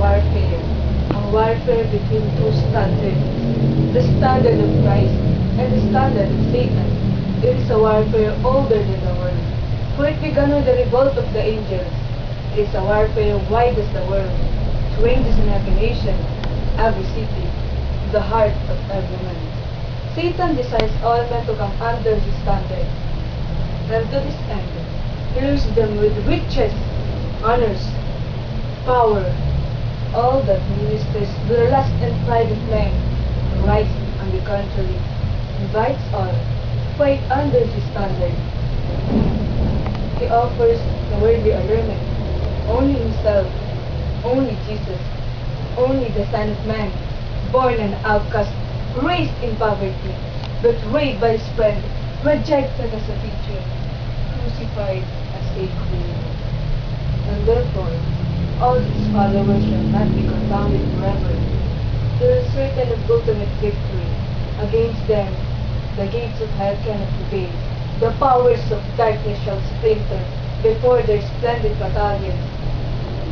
a warfare between two standards, the standard of Christ and the standard of Satan. It is a warfare older than the world, for it began with the revolt of the angels. It is a warfare wide as the world, it ranges in every nation, every city, the heart of every man. Satan desires all men to come under his standard, and to this end, he lures them with riches, honors, power, all that ministers to the lust and pride of men. Christ, on the contrary, invites all to fight under his standard. He offers the worldly allurement, only himself, only Jesus, only the Son of Man, born an outcast, raised in poverty, betrayed by his friend, rejected as a teacher, crucified as a criminal. And therefore, all his followers shall not be confounded forever. They are certain of ultimate victory. Against them, the gates of hell cannot prevail. The powers of darkness shall splinter before their splendid battalions.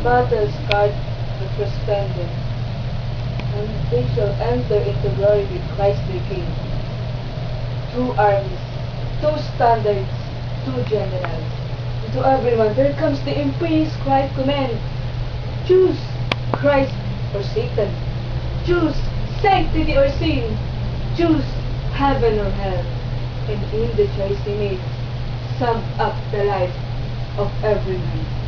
Battle scarred but resplendent, and they shall enter into glory with Christ their King. Two armies, two standards, two generals. And to everyone there comes the imperious cry of command. Choose Christ or Satan. Choose sanctity or sin. Choose heaven or hell. And in the choice he made, sum up the life of every man.